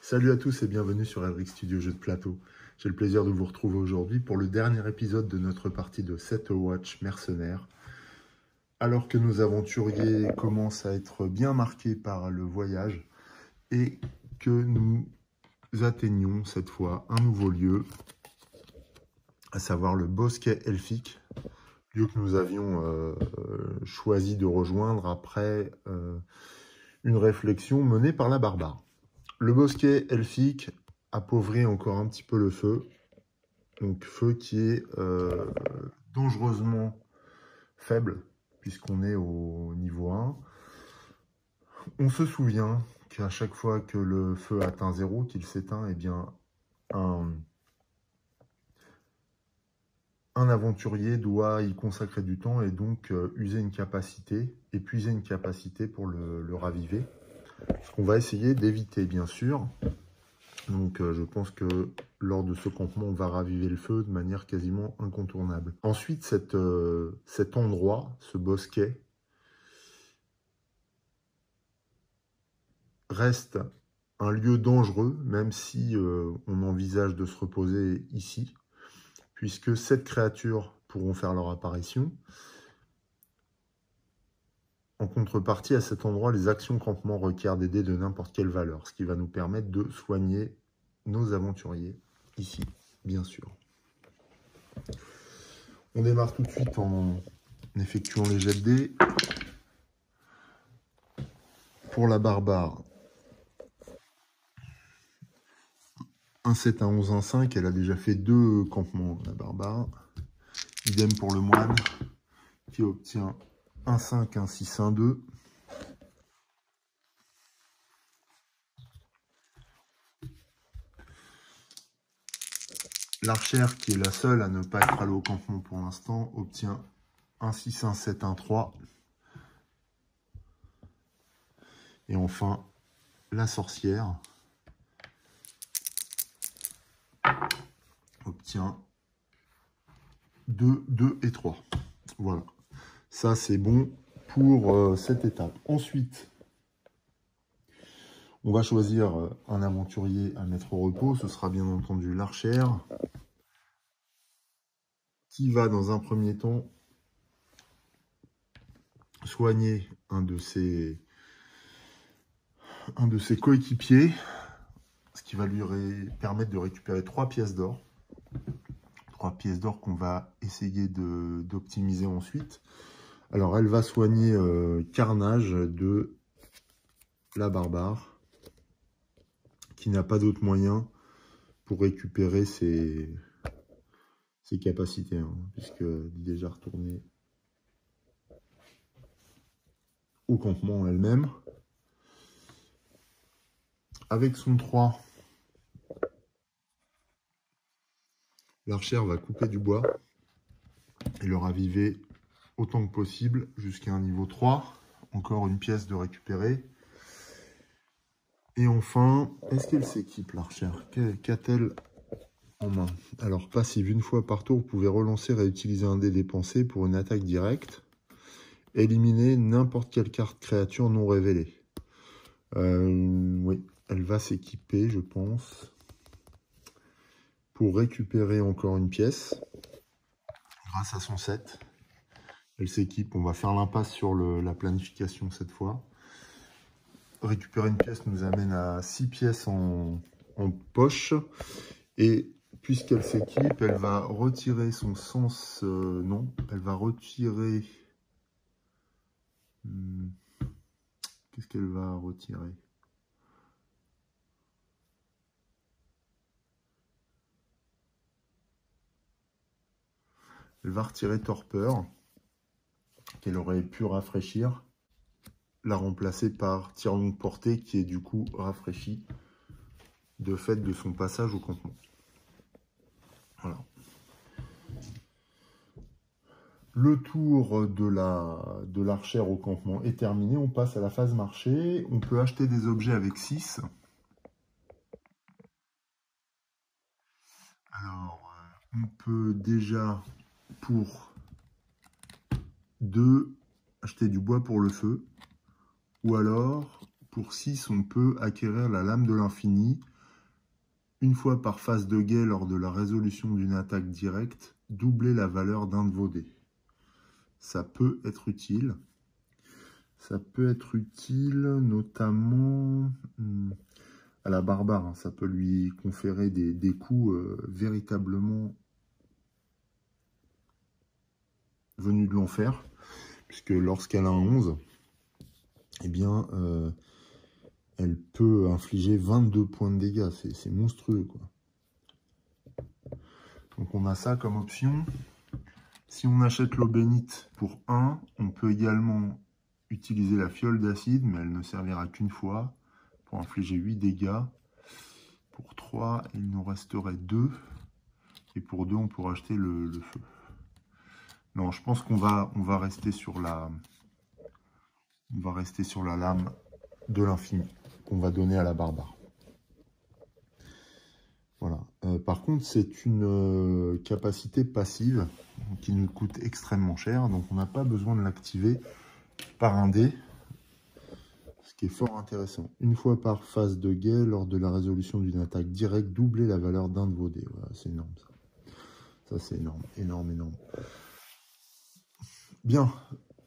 Salut à tous et bienvenue sur Elric Studio Jeux de plateau. J'ai le plaisir de vous retrouver aujourd'hui pour le dernier épisode de notre partie de Set Watch Mercenaires. Alors que nos aventuriers commencent à être bien marqués par le voyage et que nous atteignons cette fois un nouveau lieu, à savoir le bosquet elfique, lieu que nous avions choisi de rejoindre après une réflexion menée par la barbare. Le bosquet elfique appauvrit encore un petit peu le feu. Donc feu qui est dangereusement faible, puisqu'on est au niveau 1. On se souvient qu'à chaque fois que le feu atteint 0, qu'il s'éteint, eh bien un aventurier doit y consacrer du temps et donc user une capacité, épuiser une capacité pour le raviver. Ce qu'on va essayer d'éviter, bien sûr. Donc je pense que lors de ce campement, on va raviver le feu de manière quasiment incontournable. Ensuite, cet endroit, ce bosquet, reste un lieu dangereux, même si on envisage de se reposer ici, puisque 7 créatures pourront faire leur apparition. En contrepartie, à cet endroit, les actions campement requièrent des dés de n'importe quelle valeur, ce qui va nous permettre de soigner nos aventuriers ici, bien sûr. On démarre tout de suite en effectuant les jets de dés. Pour la barbare, 1 7, 1 11, 1 5, elle a déjà fait 2 campements, la barbare. Idem pour le moine, qui obtient 1 5, 1 6, 1 2. L'archère, qui est la seule à ne pas être allée au campement pour l'instant, obtient 1 6, 1 7, 1 3. Et enfin, la sorcière obtient 2, 2 et 3. Voilà. Ça, c'est bon pour cette étape. Ensuite, on va choisir un aventurier à mettre au repos. Ce sera bien entendu l'archère, qui va dans un premier temps soigner un de ses coéquipiers, ce qui va lui permettre de récupérer 3 pièces d'or. 3 pièces d'or qu'on va essayer d'optimiser ensuite. Alors, elle va soigner Carnage de la barbare, qui n'a pas d'autre moyen pour récupérer ses capacités, hein, puisque elle est déjà retournée au campement elle-même. Avec son 3, l'archère va couper du bois et le raviver autant que possible jusqu'à un niveau 3. Encore une pièce de récupérer. Et enfin, est-ce qu'elle s'équipe, l'archère? Qu'a-t-elle en main? Alors, passive, une fois par tour, vous pouvez relancer et réutiliser un dé dépensé pour une attaque directe. Éliminer n'importe quelle carte créature non révélée. Oui, elle va s'équiper, je pense, pour récupérer encore une pièce grâce à son 7. Elle s'équipe, on va faire l'impasse sur la planification cette fois. Récupérer une pièce nous amène à 6 pièces en poche. Et puisqu'elle s'équipe, elle va retirer son sens... non, elle va retirer... Qu'est-ce qu'elle va retirer? Elle va retirer torpeur, qu'elle aurait pu rafraîchir, la remplacer par tir longue portée, qui est du coup rafraîchi de fait de son passage au campement. Voilà. Le tour de l'archère au campement est terminé. On passe à la phase marché. On peut acheter des objets avec 6. Alors, on peut déjà, pour 2, acheter du bois pour le feu. Ou alors, pour 6, on peut acquérir la lame de l'infini Une fois par phase de guet lors de la résolution d'une attaque directe, doublez la valeur d'un de vos dés. Ça peut être utile. Ça peut être utile notamment à la barbare. Hein. Ça peut lui conférer des coups véritablement venus de l'enfer. Puisque lorsqu'elle a un 11, eh bien, elle peut infliger 22 points de dégâts. C'est monstrueux, quoi. Donc on a ça comme option. Si on achète l'eau bénite pour 1, on peut également utiliser la fiole d'acide, mais elle ne servira qu'une fois, pour infliger 8 dégâts. Pour 3, il nous resterait 2. Et pour 2, on pourra acheter le feu. Non, je pense qu'on va rester sur la lame de l'infini qu'on va donner à la barbare. Voilà. Par contre, c'est une capacité passive qui nous coûte extrêmement cher. Donc, on n'a pas besoin de l'activer par un dé, ce qui est fort intéressant. Une fois par phase de guet, lors de la résolution d'une attaque directe, doublez la valeur d'un de vos dés. Voilà, c'est énorme, ça. Ça, c'est énorme, énorme, énorme. Bien.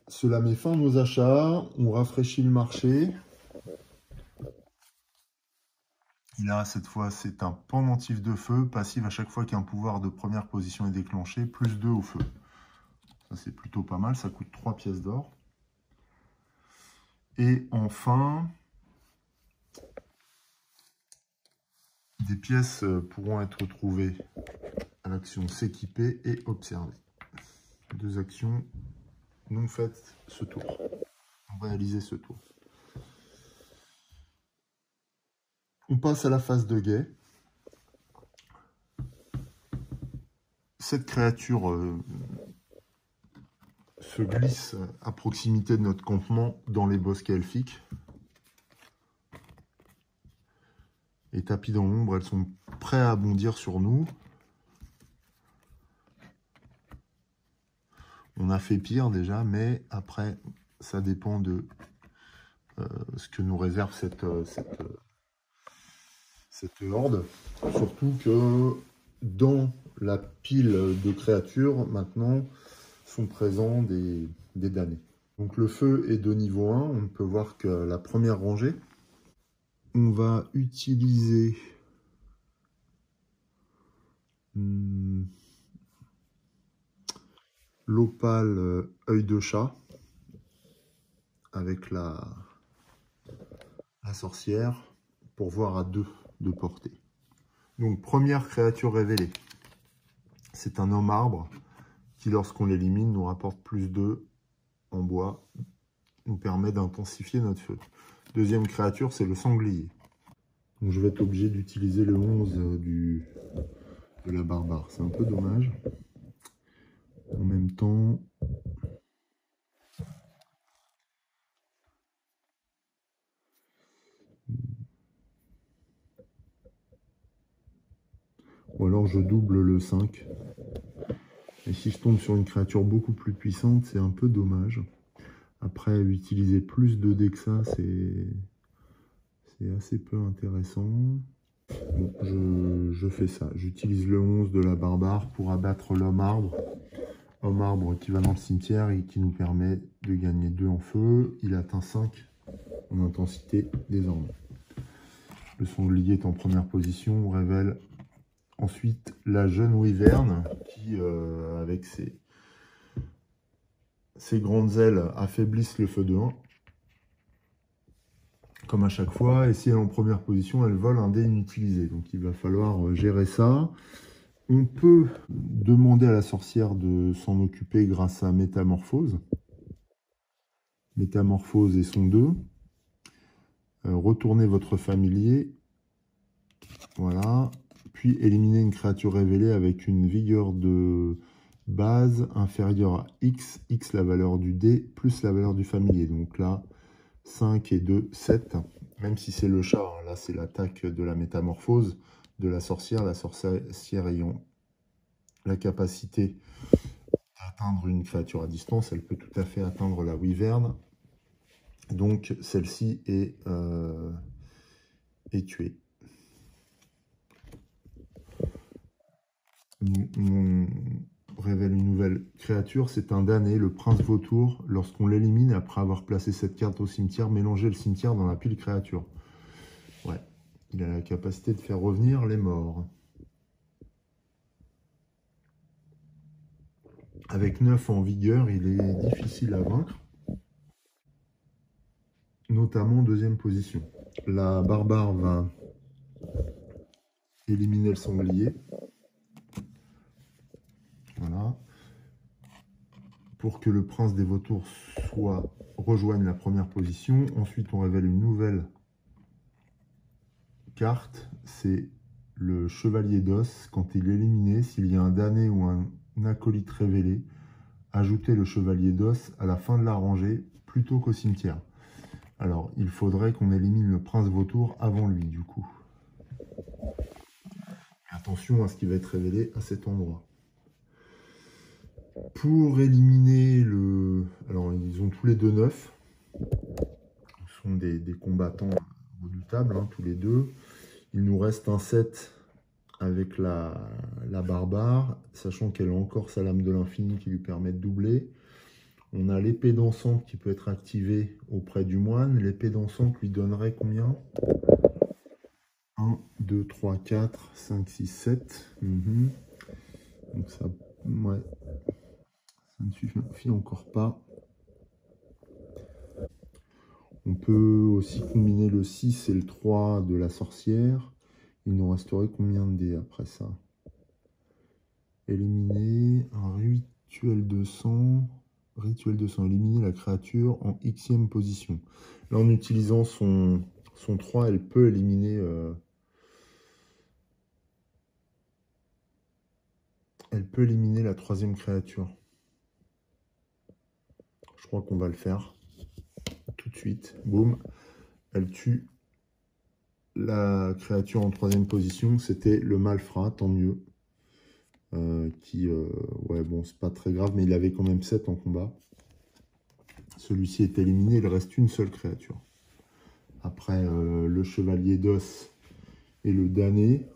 Cela met fin à nos achats. On rafraîchit le marché. Et là, cette fois, c'est un pendentif de feu, passif à chaque fois qu'un pouvoir de première position est déclenché, plus 2 au feu. Ça, c'est plutôt pas mal, ça coûte 3 pièces d'or. Et enfin, des pièces pourront être trouvées à l'action s'équiper et observer. 2 actions non faites ce tour. On réaliser ce tour. On passe à la phase de guet. Cette créature se glisse à proximité de notre campement dans les bosquets elfiques. Et tapis dans l'ombre, elles sont prêtes à bondir sur nous. On a fait pire déjà, mais après, ça dépend de ce que nous réserve cette horde. Surtout que dans la pile de créatures, maintenant, sont présents des damnés. Donc le feu est de niveau 1, on ne peut voir que la première rangée. On va utiliser l'opale œil de chat avec la sorcière pour voir à 2 de portée. Donc première créature révélée, c'est un homme arbre qui lorsqu'on l'élimine nous rapporte plus 2 en bois, nous permet d'intensifier notre feu. Deuxième créature, c'est le sanglier. Donc je vais être obligé d'utiliser le 11 de la barbare, c'est un peu dommage. En même temps, ou alors je double le 5. Et si je tombe sur une créature beaucoup plus puissante, c'est un peu dommage. Après, utiliser plus de dés que ça, c'est assez peu intéressant. Bon, je fais ça. J'utilise le 11 de la barbare pour abattre l'homme arbre. Homme arbre qui va dans le cimetière et qui nous permet de gagner 2 en feu. Il atteint 5 en intensité désormais. Le sanglier est en première position. On révèle ensuite la jeune wyvern qui, avec ses grandes ailes, affaiblissent le feu de 1. Comme à chaque fois. Et si elle est en première position, elle vole un dé inutilisé. Donc il va falloir gérer ça. On peut demander à la sorcière de s'en occuper grâce à Métamorphose. Métamorphose et son 2. Retournez votre familier. Voilà. Puis éliminer une créature révélée avec une vigueur de base inférieure à X. X la valeur du dé plus la valeur du familier. Donc là, 5 et 2, 7. Même si c'est le chat, hein, là c'est l'attaque de la métamorphose de la sorcière ayant la capacité d'atteindre une créature à distance, elle peut tout à fait atteindre la wyvern. Donc celle-ci est tuée. on révèle une nouvelle créature. C'est un damné, le prince vautour. Lorsqu'on l'élimine, après avoir placé cette carte au cimetière, mélangez le cimetière dans la pile créature. Ouais, il a la capacité de faire revenir les morts. Avec 9 en vigueur, il est difficile à vaincre, notamment en deuxième position. La barbare va éliminer le sanglier. Voilà. Pour que le prince des vautours rejoigne la première position. Ensuite, on révèle une nouvelle carte. C'est le chevalier d'os. Quand il est éliminé, s'il y a un damné ou un acolyte révélé, ajoutez le chevalier d'os à la fin de la rangée plutôt qu'au cimetière. Alors, il faudrait qu'on élimine le prince vautour avant lui, du coup. Attention à ce qui va être révélé à cet endroit. Pour éliminer le... Alors, ils ont tous les deux 9. Ce sont des combattants redoutables, hein, tous les deux. Il nous reste un 7 avec la barbare, sachant qu'elle a encore sa lame de l'infini qui lui permet de doubler. On a l'épée dansante qui peut être activée auprès du moine. L'épée dansante lui donnerait combien? 1, 2, 3, 4, 5, 6, 7. Donc ça, ouais, ça ne suffit encore pas. On peut aussi combiner le 6 et le 3 de la sorcière. Il nous resterait combien de dés après ça? Éliminer un rituel de sang. Rituel de sang. Éliminer la créature en xème position. Là, en utilisant son 3, elle peut éliminer... elle peut éliminer la troisième créature. Je crois qu'on va le faire. Tout de suite. Boum. Elle tue la créature en troisième position. C'était le malfrat, tant mieux. Ouais, bon, c'est pas très grave, mais il avait quand même 7 en combat. Celui-ci est éliminé, il reste une seule créature. Après, le chevalier d'os et le damné.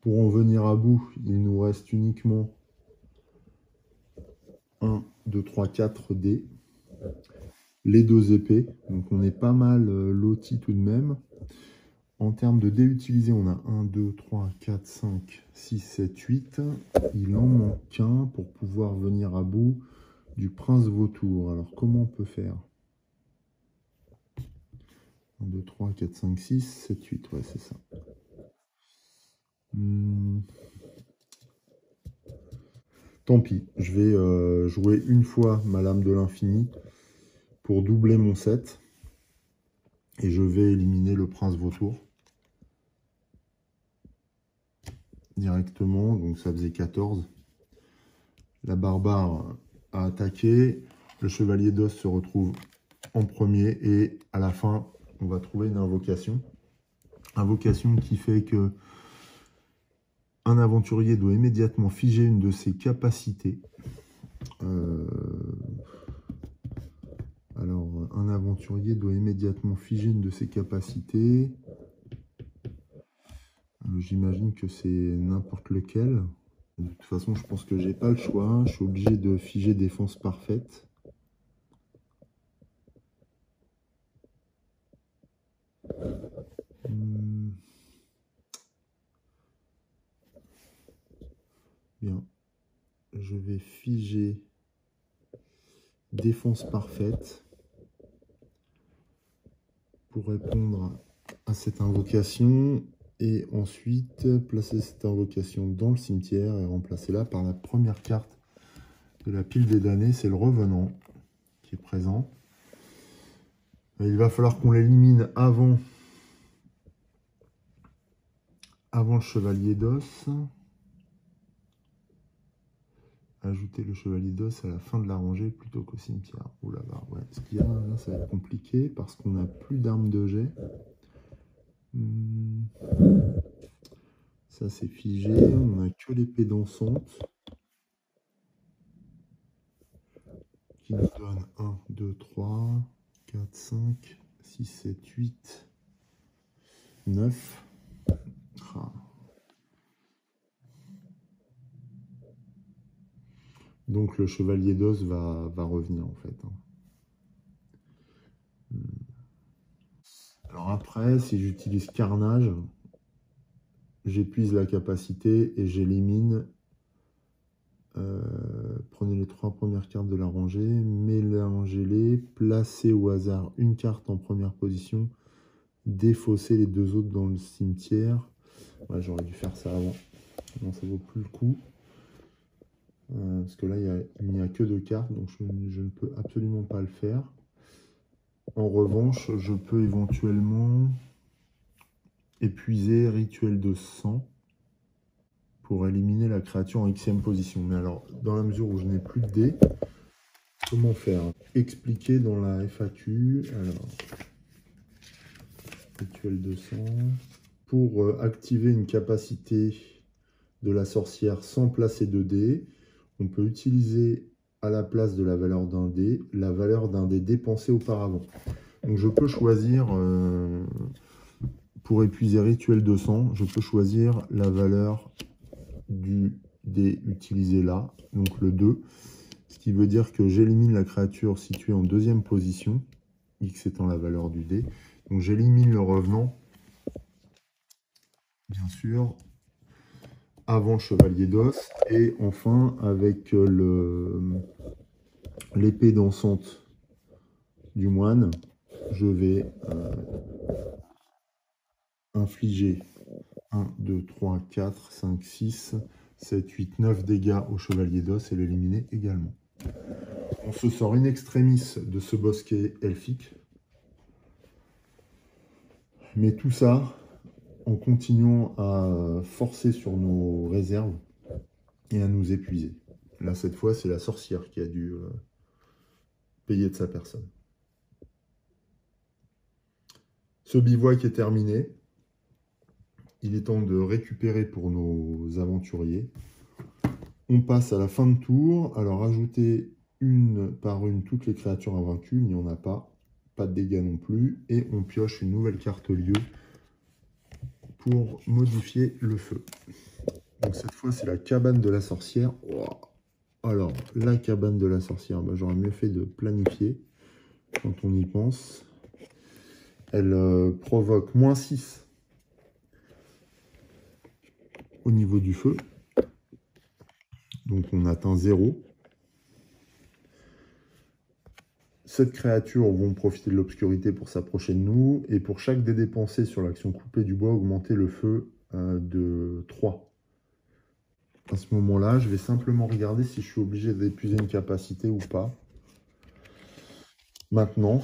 Pour en venir à bout, il nous reste uniquement 1, 2, 3, 4 dés. Les 2 épées, donc on est pas mal loti tout de même. En termes de dés utilisés, on a 1, 2, 3, 4, 5, 6, 7, 8. Il en manque un pour pouvoir venir à bout du prince vautour. Alors comment on peut faire? 1, 2, 3, 4, 5, 6, 7, 8. Ouais, c'est ça. Tant pis, je vais jouer une fois ma lame de l'infini pour doubler mon 7. Et je vais éliminer le prince vautour. Directement, donc ça faisait 14. La barbare a attaqué. Le chevalier d'os se retrouve en premier. Et à la fin, on va trouver une invocation. Invocation qui fait que un aventurier doit immédiatement figer une de ses capacités. Alors, un aventurier doit immédiatement figer une de ses capacités. J'imagine que c'est n'importe lequel. De toute façon, je pense que j'ai pas le choix. Je suis obligé de figer défense parfaite. Bien. Je vais figer défense parfaite pour répondre à cette invocation. Et ensuite, placer cette invocation dans le cimetière et remplacer-la par la première carte de la pile des damnés. C'est le revenant qui est présent. Il va falloir qu'on l'élimine avant le chevalier d'os. Ajouter le chevalier d'os à la fin de la rangée plutôt qu'au cimetière. Ouh là là, ouais. Ce qu'il y a là, ça va être compliqué parce qu'on n'a plus d'armes de jet. Ça c'est figé, on n'a que l'épée dansante qui nous donne 1, 2, 3, 4, 5, 6, 7, 8, 9. Ah. Donc le chevalier d'os va revenir en fait. Alors après, si j'utilise carnage, j'épuise la capacité et j'élimine. Prenez les 3 premières cartes de la rangée, mélangez-les, placez au hasard une carte en première position, défaussez les 2 autres dans le cimetière. Ouais, j'aurais dû faire ça avant. Non, ça vaut plus le coup. Parce que là, il n'y a que 2 cartes, donc je ne peux absolument pas le faire. En revanche, je peux éventuellement épuiser rituel de sang pour éliminer la créature en Xème position. Mais alors, dans la mesure où je n'ai plus de dés, comment faire? Expliquer dans la FAQ. Alors, rituel de sang. Pour activer une capacité de la sorcière sans placer de dés, on peut utiliser à la place de la valeur d'un dé, la valeur d'un dé dépensé auparavant. Donc je peux choisir, pour épuiser rituel de sang, je peux choisir la valeur du dé utilisé là, donc le 2, ce qui veut dire que j'élimine la créature située en 2e position, X étant la valeur du dé. Donc j'élimine le revenant, bien sûr, avant le chevalier d'os, et enfin avec l'épée dansante du moine, je vais infliger 1, 2, 3, 4, 5, 6, 7, 8, 9 dégâts au chevalier d'os et l'éliminer également. On se sort in extremis de ce bosquet elfique, mais tout ça en continuant à forcer sur nos réserves et à nous épuiser. Là, cette fois, c'est la sorcière qui a dû payer de sa personne. Ce bivouac est terminé. Il est temps de récupérer pour nos aventuriers. On passe à la fin de tour. Alors, ajouter une par une toutes les créatures invaincues. Il n'y en a pas. Pas de dégâts non plus. Et on pioche une nouvelle carte lieu pour modifier le feu. Donc cette fois, c'est la cabane de la sorcière. Alors, la cabane de la sorcière, bah, j'aurais mieux fait de planifier quand on y pense. Elle provoque -6 au niveau du feu. Donc on atteint 0. Cette créature vont profiter de l'obscurité pour s'approcher de nous. Et pour chaque dé dépensé sur l'action couper du bois, augmenter le feu de 3. À ce moment-là, je vais simplement regarder si je suis obligé d'épuiser une capacité ou pas. Maintenant,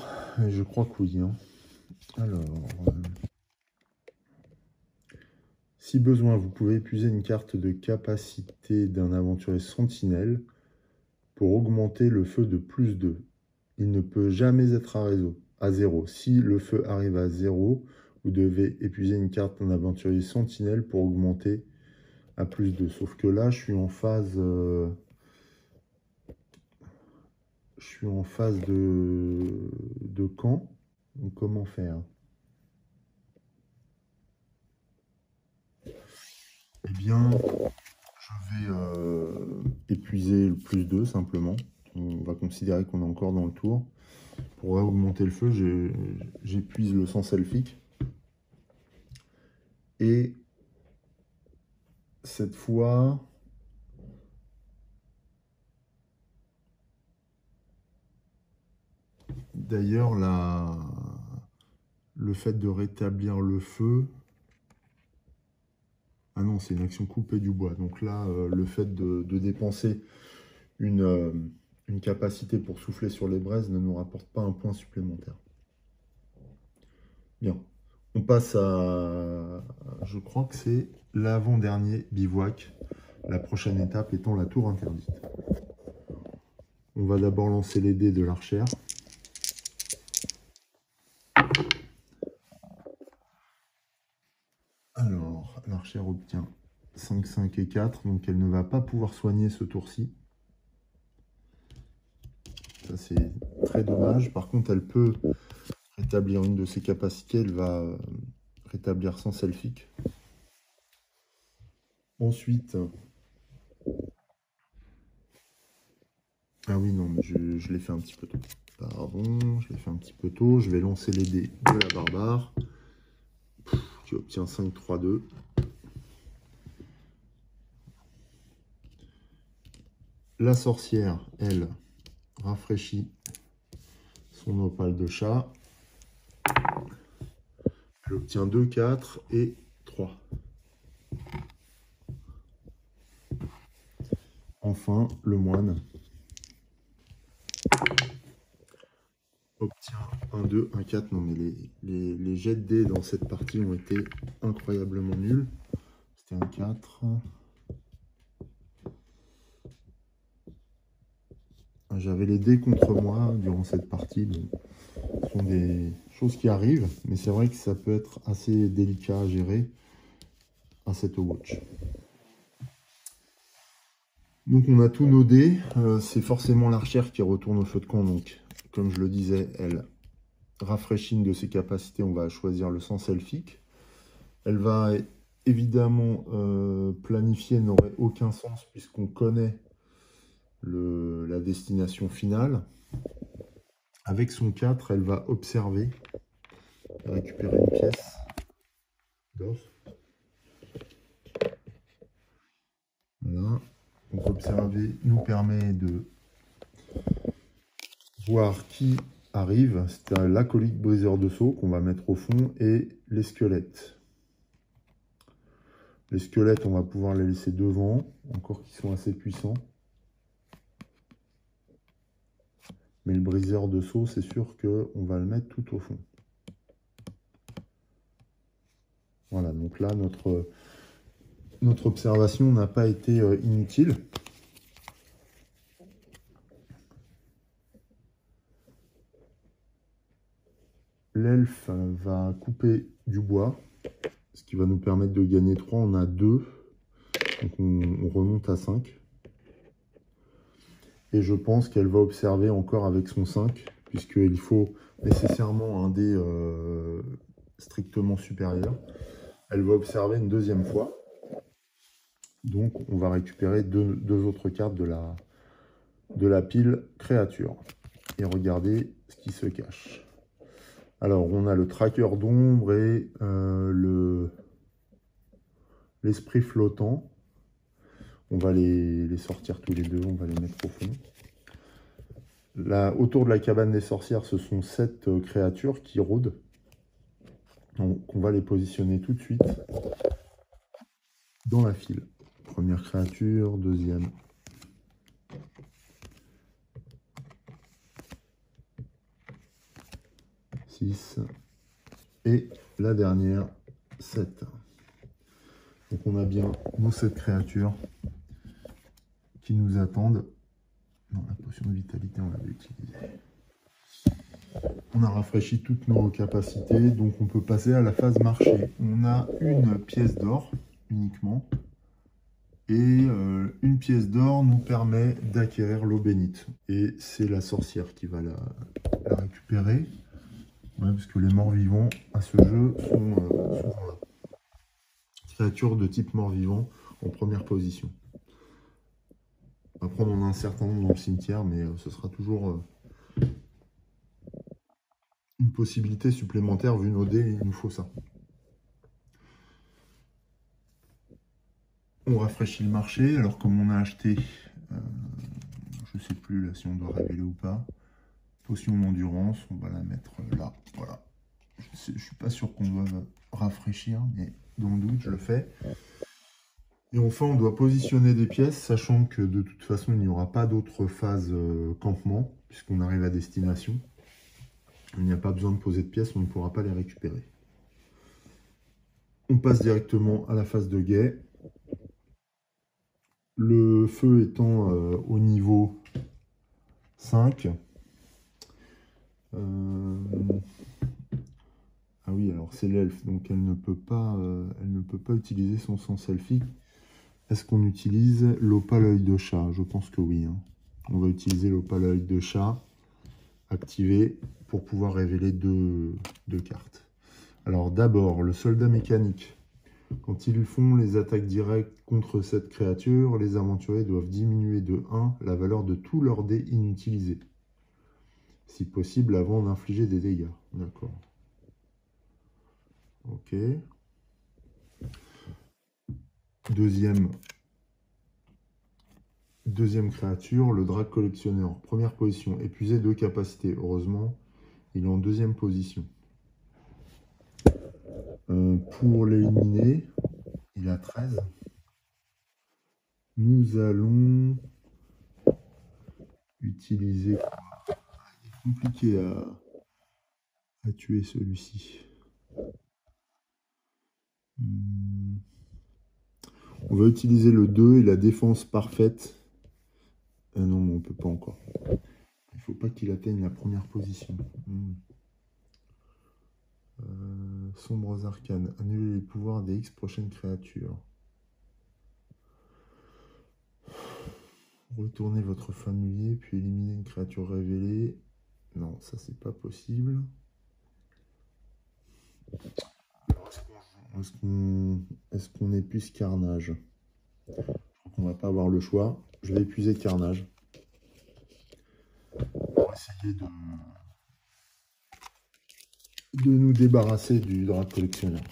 je crois que oui. Hein. Alors, si besoin, vous pouvez épuiser une carte de capacité d'un aventurier sentinelle pour augmenter le feu de +2. Il ne peut jamais être à 0. Si le feu arrive à 0, vous devez épuiser une carte d'un aventurier sentinelle pour augmenter à +2. Sauf que là, je suis en phase... de camp. Donc comment faire? Eh bien, je vais épuiser le +2 simplement. On va considérer qu'on est encore dans le tour. Pour augmenter le feu, j'épuise le sens elfique. Et cette fois, d'ailleurs, le fait de rétablir le feu... Ah non, c'est une action coupée du bois. Donc là, le fait de dépenser une capacité pour souffler sur les braises ne nous rapporte pas un point supplémentaire. Bien. On passe à... Je crois que c'est l'avant-dernier bivouac. La prochaine étape étant la tour interdite. On va d'abord lancer les dés de l'archère. Alors, l'archère obtient 5, 5 et 4, donc elle ne va pas pouvoir soigner ce tour-ci. Ça, c'est très dommage. Par contre, elle peut rétablir une de ses capacités. Elle va rétablir sens elfique. Ensuite, Ah oui, non, mais je l'ai fait un petit peu tôt. Pardon, je l'ai fait un petit peu tôt. Je vais lancer les dés de la barbare. Qui obtient 5, 3, 2. La sorcière, elle, rafraîchit son opale de chat. Elle obtient 2, 4 et 3. Enfin, le moine obtient un 2, un 4. Non, mais les jets de dés dans cette partie ont été incroyablement nuls. C'était un 4. J'avais les dés contre moi durant cette partie. Donc, ce sont des choses qui arrivent, mais c'est vrai que ça peut être assez délicat à gérer à cette Watch. Donc on a tous nos dés. C'est forcément l'archère qui retourne au feu de camp. Donc, comme je le disais, elle rafraîchit une de ses capacités. On va choisir le sens elfique. Elle va évidemment planifier n'aurait aucun sens puisqu'on connaît la destination finale. Avec son 4, elle va observer, récupérer une pièce d'or. Voilà. Donc observer nous permet de voir qui arrive. C'est l'acolyte briseur de sceaux qu'on va mettre au fond et les squelettes. Les squelettes, on va pouvoir les laisser devant, encore qu'ils sont assez puissants. Mais le briseur de sceaux, c'est sûr qu'on va le mettre tout au fond. Voilà, donc là, notre observation n'a pas été inutile. L'elfe va couper du bois, ce qui va nous permettre de gagner 3. On a 2, donc on remonte à 5. Et je pense qu'elle va observer encore avec son 5, puisqu'il faut nécessairement un dé strictement supérieur. Elle va observer une deuxième fois. Donc on va récupérer deux autres cartes de la pile créature. Et regardez ce qui se cache. Alors on a le tracker d'ombre et l'esprit flottant. On va les sortir tous les deux, on va les mettre au fond. Là, autour de la cabane des sorcières, ce sont 7 créatures qui rôdent. Donc on va les positionner tout de suite dans la file. Première créature, deuxième. Et la dernière, 7. Donc on a bien nos 7 créatures qui nous attendent. Non, la potion de vitalité, on l'avait utilisée. On a rafraîchi toutes nos capacités, donc on peut passer à la phase marché. On a une pièce d'or uniquement. Et une pièce d'or nous permet d'acquérir l'eau bénite. Et c'est la sorcière qui va la récupérer. Ouais, parce que les morts-vivants à ce jeu sont souvent là. Créature de type mort-vivant en première position. Après, on en a un certain nombre dans le cimetière, mais ce sera toujours une possibilité supplémentaire. Vu nos dés, il nous faut ça. On rafraîchit le marché. Alors, comme on a acheté, je ne sais plus là si on doit révéler ou pas, potion d'endurance, on va la mettre là. Voilà. Je ne suis pas sûr qu'on doit rafraîchir, mais dans le doute, je le fais. Et enfin, on doit positionner des pièces, sachant que de toute façon, il n'y aura pas d'autre phase campement, puisqu'on arrive à destination. Il n'y a pas besoin de poser de pièces, on ne pourra pas les récupérer. On passe directement à la phase de guet. Le feu étant au niveau 5. Ah oui, alors c'est l'elfe, donc elle ne peut pas utiliser son sens elfique. Est-ce qu'on utilise l'opale œil de chat? Je pense que oui. Hein. On va utiliser l'opale œil de chat activé pour pouvoir révéler deux cartes. Alors d'abord, le soldat mécanique. Quand ils font les attaques directes contre cette créature, les aventuriers doivent diminuer de 1 la valeur de tous leurs dés inutilisés. Si possible, avant d'infliger des dégâts. D'accord. Ok. Deuxième créature, le drac collectionneur. Première position, épuisé 2 capacités. Heureusement, il est en deuxième position. Pour l'éliminer, il a 13. Nous allons utiliser... C'est compliqué à tuer celui-ci. On va utiliser le 2 et la défense parfaite. Ah non, mais on ne peut pas encore. Il ne faut pas qu'il atteigne la première position. Sombres arcanes. Annuler les pouvoirs des X prochaines créatures. Retournez votre familier, puis éliminer une créature révélée. Non, ça c'est pas possible. Est-ce qu'on épuise Carnage? Je crois qu'on va pas avoir le choix. Je vais épuiser Carnage. Pour essayer de nous débarrasser du drac collectionneur.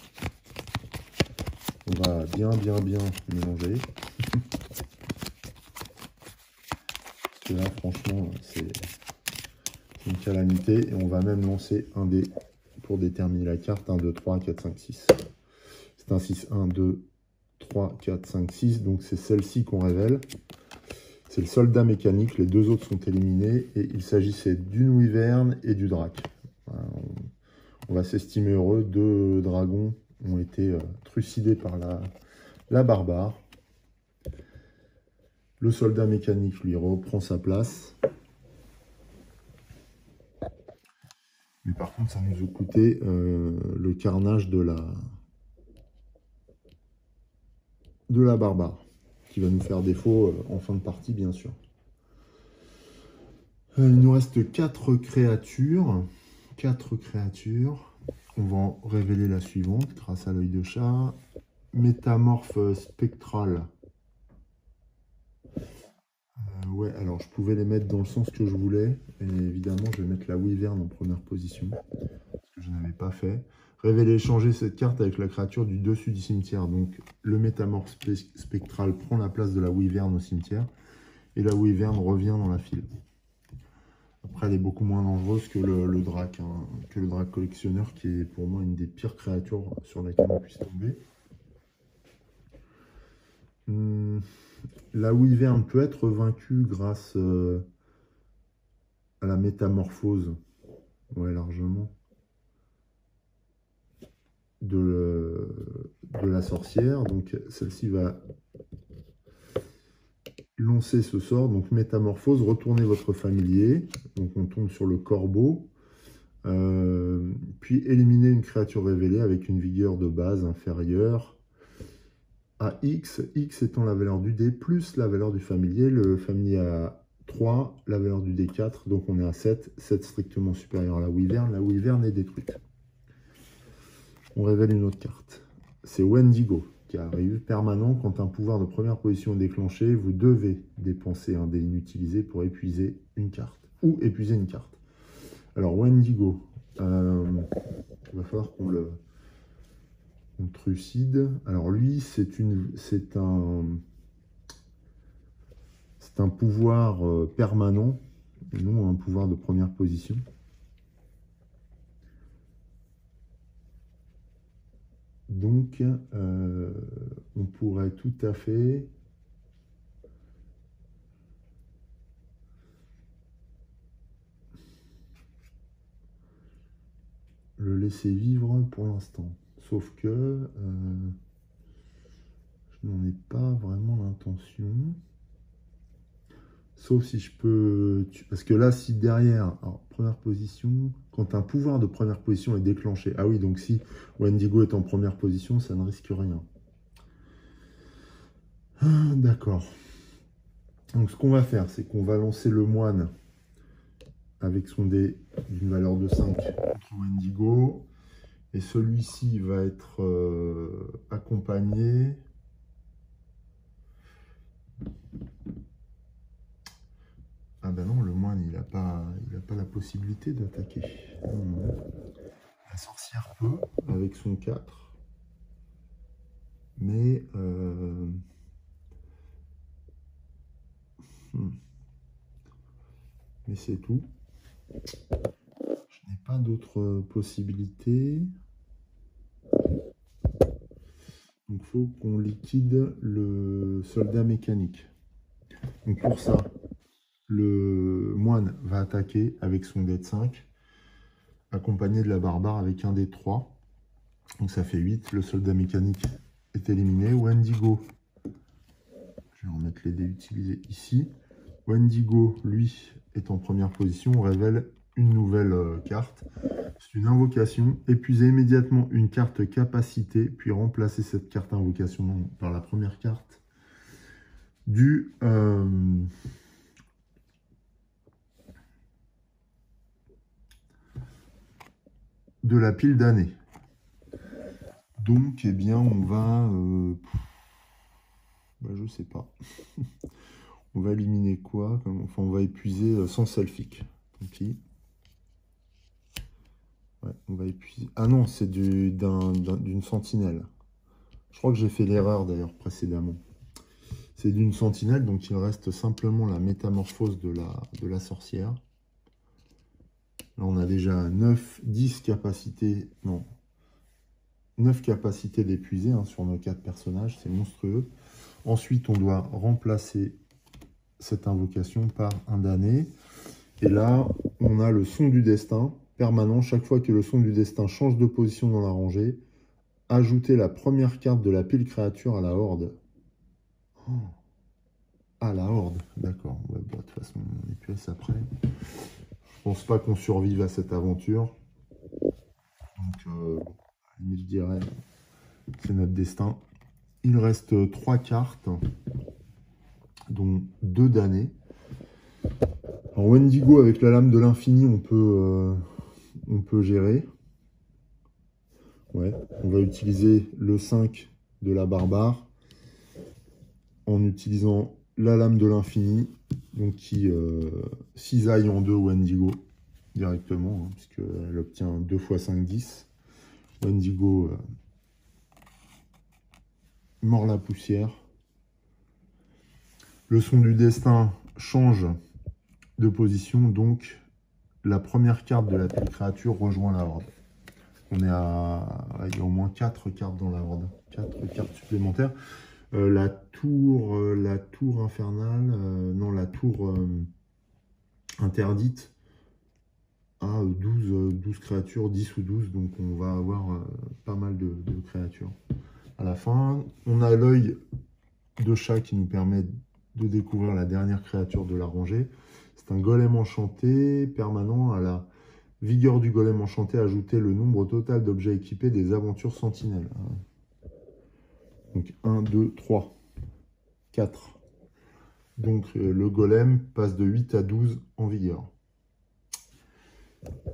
On va bien mélanger. Parce que là, franchement, c'est une calamité. Et on va même lancer un dé pour déterminer la carte. 1, 2, 3, 4, 5, 6. C'est un 6, 1, 2, 3, 4, 5, 6. Donc c'est celle-ci qu'on révèle. C'est le soldat mécanique. Les deux autres sont éliminés. Et il s'agissait d'une wyvern et du drac. Voilà, on va s'estimer heureux. 2 dragons ont été trucidés par la barbare. Le soldat mécanique, lui, reprend sa place. Mais par contre, ça nous a coûté le carnage de la barbare, qui va nous faire défaut en fin de partie, bien sûr. Il nous reste 4 créatures. 4 créatures. On va en révéler la suivante grâce à l'œil de chat. Métamorphe spectrale. Ouais, alors je pouvais les mettre dans le sens que je voulais. Et évidemment, je vais mettre la wyvern en première position. Ce que je n'avais pas fait. Révéler et changer cette carte avec la créature du dessus du cimetière. Donc le métamorphe spectral prend la place de la wyvern au cimetière. Et la wyvern revient dans la file. Après, elle est beaucoup moins dangereuse que le drac. Que le drac collectionneur, qui est pour moi une des pires créatures sur laquelle on puisse tomber. La wyvern peut être vaincue grâce à la métamorphose, ouais, largement, de la sorcière. Donc celle-ci va lancer ce sort, donc métamorphose, retournez votre familier. Donc on tombe sur le corbeau. Puis éliminer une créature révélée avec une vigueur de base inférieure à X, X étant la valeur du dé plus la valeur du familier. Le familier a 3, la valeur du dé 4, donc on est à 7. 7 strictement supérieur à la wyvern. La wyvern est détruite. On révèle une autre carte. C'est Wendigo qui arrive. Permanent, quand un pouvoir de première position est déclenché, vous devez dépenser un dé inutilisé pour épuiser une carte. Ou épuiser une carte. Alors Wendigo, il va falloir qu'on le... On trucide. Alors lui, c'est un pouvoir permanent, et non un pouvoir de première position. Donc, on pourrait tout à fait le laisser vivre pour l'instant. Sauf que je n'en ai pas vraiment l'intention. Sauf si je peux... Parce que là, si derrière... Alors, première position... Quand un pouvoir de première position est déclenché... Ah oui, donc si Wendigo est en première position, ça ne risque rien. Ah, d'accord. Donc, ce qu'on va faire, c'est qu'on va lancer le moine avec son dé d'une valeur de 5 contre Wendigo. Et celui-ci va être accompagné. Ah ben non, le moine, il n'a pas la possibilité d'attaquer. La sorcière peut, avec son 4. Mais... mais c'est tout. Je n'ai pas d'autres possibilités. Donc il faut qu'on liquide le soldat mécanique. Donc pour ça, le moine va attaquer avec son dé de 5, accompagné de la barbare avec un dé de 3. Donc ça fait 8. Le soldat mécanique est éliminé. Wendigo, je vais remettre les dés utilisés ici. Wendigo, lui, est en première position. On révèle une nouvelle carte. C'est une invocation. Épuisez immédiatement une carte capacité, puis remplacez cette carte invocation par la première carte de la pile d'années. Donc, eh bien, on va... je sais pas. On va éliminer quoi? Enfin, on va épuiser sans selfic. Tant pis. Ouais, on va épuiser... Ah non, c'est d'une sentinelle. Je crois que j'ai fait l'erreur, d'ailleurs, précédemment. C'est d'une sentinelle, donc il reste simplement la métamorphose de la sorcière. Là, on a déjà 10 capacités... Non. 9 capacités d'épuiser sur nos 4 personnages, c'est monstrueux. Ensuite, on doit remplacer cette invocation par un damné. Et là, on a le son du destin permanent. Chaque fois que le son du destin change de position dans la rangée, ajoutez la première carte de la pile créature à la horde. Oh. À la horde, d'accord. Ouais, de toute façon, on est plus après. Je pense pas qu'on survive à cette aventure. Donc, je dirais, c'est notre destin. Il reste 3 cartes, dont 2 damnés. En Wendigo, avec la lame de l'infini, on peut gérer. Ouais, on va utiliser le 5 de la barbare en utilisant la lame de l'infini, donc qui cisaille en 2 Wendigo directement, puisqu'elle obtient 2 x 5, 10. Wendigo mord la poussière. Le son du destin change de position, donc la première carte de la pile créature rejoint la horde. On est à... Il y a au moins 4 cartes dans la horde. 4 cartes supplémentaires. La tour infernale, non, la tour interdite a 12 créatures, 10 ou 12, donc on va avoir pas mal de créatures. À la fin, on a l'œil de chat qui nous permet de découvrir la dernière créature de la rangée. C'est un golem enchanté permanent. À la vigueur du golem enchanté, ajouter le nombre total d'objets équipés des aventures sentinelles. Donc 1, 2, 3, 4. Donc le golem passe de 8 à 12 en vigueur.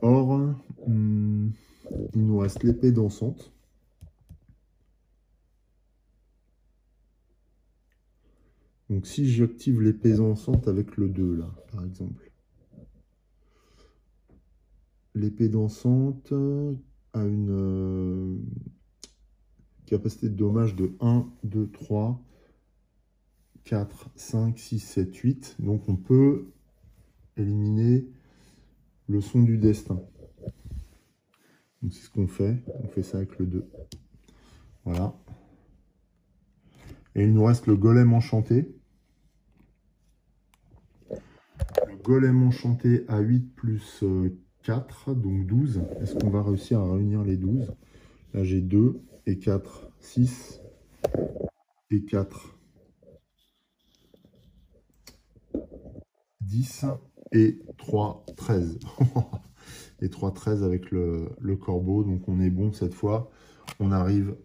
Or, il nous reste l'épée dansante. Donc si j'active l'épée dansante avec le 2, là, par exemple. L'épée dansante a une capacité de dommage de 1, 2, 3, 4, 5, 6, 7, 8. Donc on peut éliminer le son du destin. Donc c'est ce qu'on fait. On fait ça avec le 2. Voilà. Et il nous reste le golem enchanté. Le golem enchanté à 8 plus 4, donc 12. Est-ce qu'on va réussir à réunir les 12? Là j'ai 2 et 4, 6 et 4, 10 et 3, 13. Et 3, 13 avec le corbeau. Donc on est bon cette fois. On arrive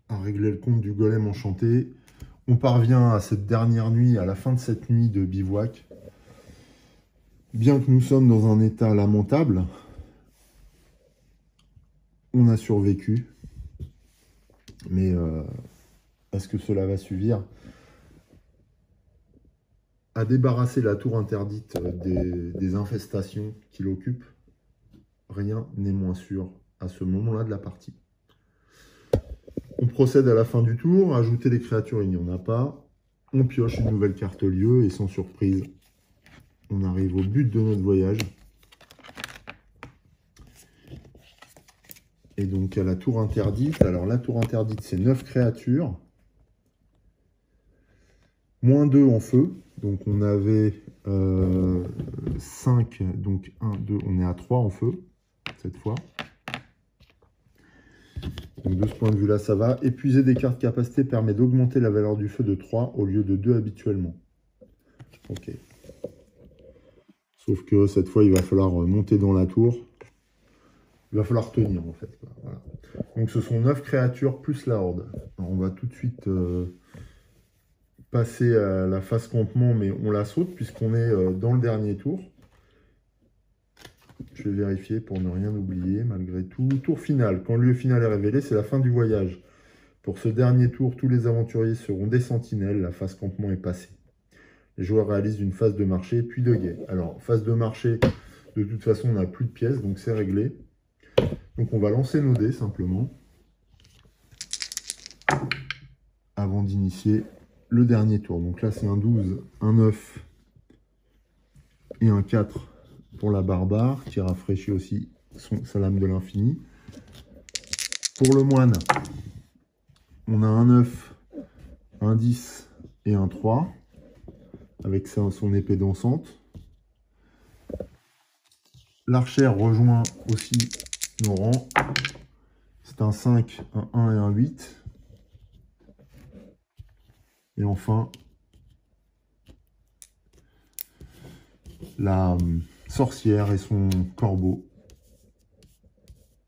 à régler le compte du golem enchanté. On parvient à cette dernière nuit, à la fin de cette nuit de bivouac. Bien que nous sommes dans un état lamentable, on a survécu. Mais est-ce que cela va suffire à débarrasser la tour interdite des infestations qui l'occupent? Rien n'est moins sûr à ce moment-là de la partie. On procède à la fin du tour. Ajouter des créatures, il n'y en a pas. On pioche une nouvelle carte lieu et sans surprise, on arrive au but de notre voyage. Et donc à la tour interdite. Alors la tour interdite, c'est 9 créatures. Moins 2 en feu. Donc on avait 5. Donc 1, 2, on est à 3 en feu cette fois. Donc de ce point de vue là, ça va. Épuiser des cartes capacité permet d'augmenter la valeur du feu de 3 au lieu de 2 habituellement. Ok. Sauf que cette fois, il va falloir monter dans la tour. Il va falloir tenir, en fait. Voilà. Donc, ce sont 9 créatures plus la horde. Alors, on va tout de suite passer à la phase campement, mais on la saute puisqu'on est dans le dernier tour. Je vais vérifier pour ne rien oublier, malgré tout. Tour final. Quand le lieu final est révélé, c'est la fin du voyage. Pour ce dernier tour, tous les aventuriers seront des sentinelles. La phase campement est passée. Les joueurs réalisent une phase de marché, puis de guet. Alors, phase de marché, de toute façon, on n'a plus de pièces, donc c'est réglé. Donc, on va lancer nos dés, simplement, avant d'initier le dernier tour. Donc là, c'est un 12, un 9 et un 4 pour la barbare, qui rafraîchit aussi sa lame de l'infini. Pour le moine, on a un 9, un 10 et un 3. Avec son épée dansante. L'archère rejoint aussi nos rangs. C'est un 5, un 1 et un 8. Et enfin, la sorcière et son corbeau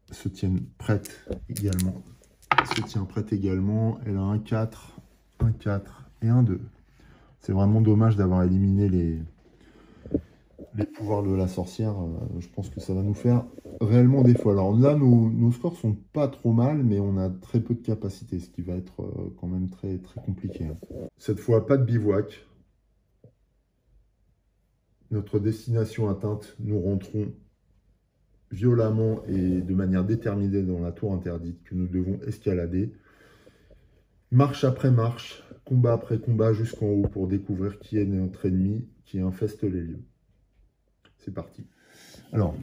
se tiennent prêtes également. Elle a un 4 et un 2. C'est vraiment dommage d'avoir éliminé les pouvoirs de la sorcière. Je pense que ça va nous faire réellement défaut. Alors là, nos scores sont pas trop mal, mais on a très peu de capacité, ce qui va être quand même très, très compliqué. Cette fois, pas de bivouac. Notre destination atteinte, nous rentrons violemment et de manière déterminée dans la tour interdite que nous devons escalader. Marche après marche, combat après combat jusqu'en haut pour découvrir qui est notre ennemi qui infeste les lieux. C'est parti. Alors,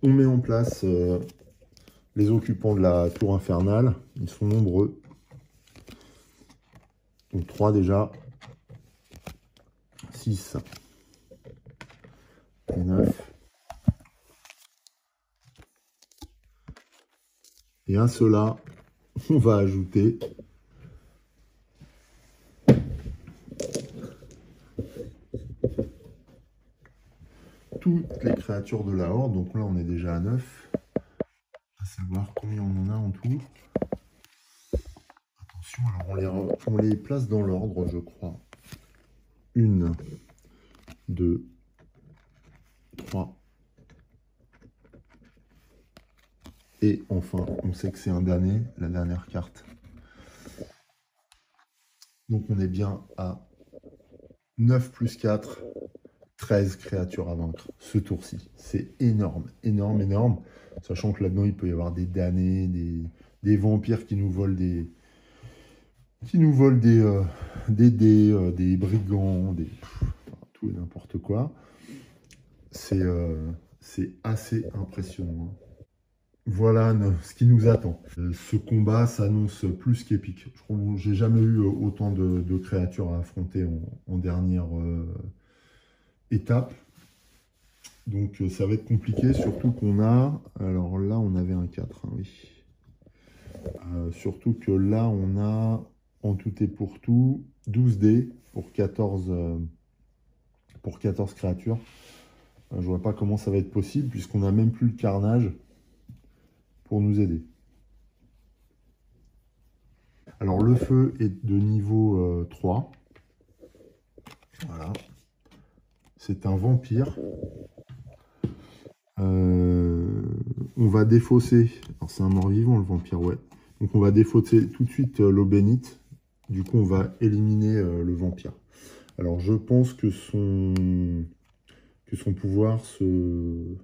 on met en place les occupants de la tour infernale. Ils sont nombreux. Donc 3 déjà. 6 et 9. Et à cela, on va ajouter toutes les créatures de la horde. Donc là, on est déjà à 9. À savoir combien on en a en tout. Attention, alors on les place dans l'ordre, je crois. 1, 2, 3. Et enfin, on sait que c'est un damné, la dernière carte. Donc on est bien à 9 plus 4, 13 créatures à vaincre ce tour-ci. C'est énorme, énorme, énorme. Sachant que là-dedans, il peut y avoir des damnés, des vampires qui nous volent des dés, des brigands, tout et n'importe quoi. C'est assez impressionnant. Voilà ce qui nous attend. Ce combat s'annonce plus qu'épique. Je crois que j'ai jamais eu autant de créatures à affronter en dernière étape. Donc ça va être compliqué, surtout qu'on a... Alors là, on avait un 4, hein, oui. Surtout que là, on a, en tout et pour tout, 12 dés pour 14 créatures. Je vois pas comment ça va être possible, puisqu'on n'a même plus le carnage pour nous aider. Alors le feu est de niveau 3. Voilà. C'est un vampire. On va défausser. Alors c'est un mort-vivant le vampire, ouais. Donc on va défausser tout de suite l'eau bénite. Du coup, on va éliminer le vampire. Alors je pense que son pouvoir se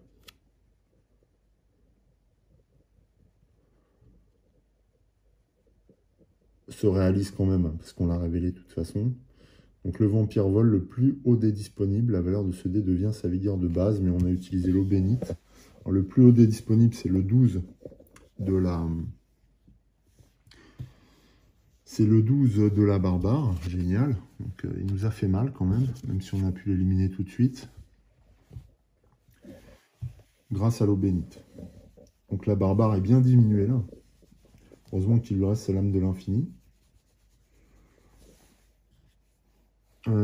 réalise quand même, hein, parce qu'on l'a révélé de toute façon. Donc le vampire vole le plus haut dé disponible. La valeur de ce dé devient sa vigueur de base, mais on a utilisé l'eau bénite. Alors, le plus haut dé disponible, c'est le 12 de la... C'est le 12 de la barbare, génial. Donc il nous a fait mal quand même si on a pu l'éliminer tout de suite. Grâce à l'eau bénite. Donc la barbare est bien diminuée là. Heureusement qu'il lui reste sa lame de l'infini.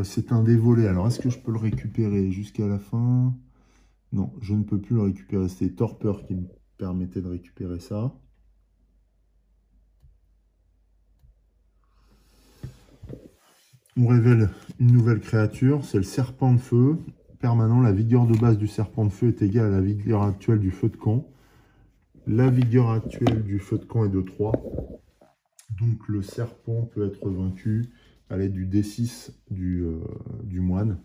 C'est un dévolé. Alors est-ce que je peux le récupérer jusqu'à la fin? Non, je ne peux plus le récupérer. C'est Torpeur qui me permettait de récupérer ça. On révèle une nouvelle créature, c'est le serpent de feu. Permanent, la vigueur de base du serpent de feu est égale à la vigueur actuelle du feu de camp. La vigueur actuelle du feu de camp est de 3. Donc le serpent peut être vaincu à l'aide du D6 du moine.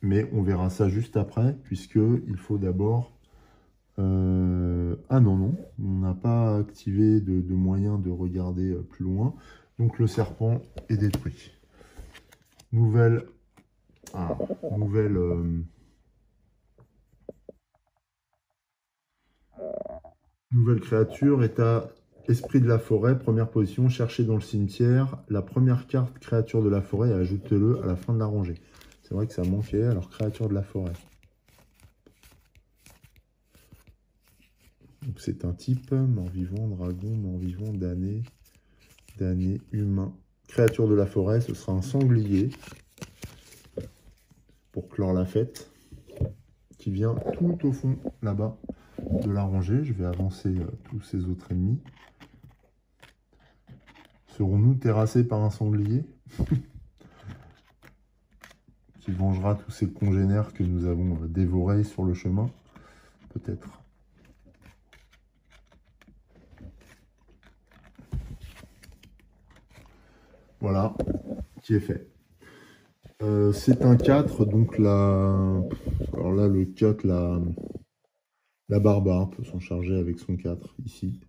Mais on verra ça juste après, puisqu'il faut d'abord... Ah non, on n'a pas activé de moyen de regarder plus loin. Donc le serpent est détruit. Nouvelle créature, état esprit de la forêt, première position, cherchez dans le cimetière la première carte créature de la forêt et ajoutez-le à la fin de la rangée. C'est vrai que ça manquait, alors créature de la forêt. Donc c'est un type, mort-vivant, dragon, mort-vivant, damné, humain. Créature de la forêt, ce sera un sanglier, pour clore la fête, qui vient tout au fond, là-bas, de la rangée. Je vais avancer tous ces autres ennemis. Serons-nous terrassés par un sanglier qui vengera tous ces congénères que nous avons dévorés sur le chemin? Peut-être. Voilà, qui est fait. C'est un 4, donc alors là, le 4, la barbare peut s'en charger avec son 4, ici.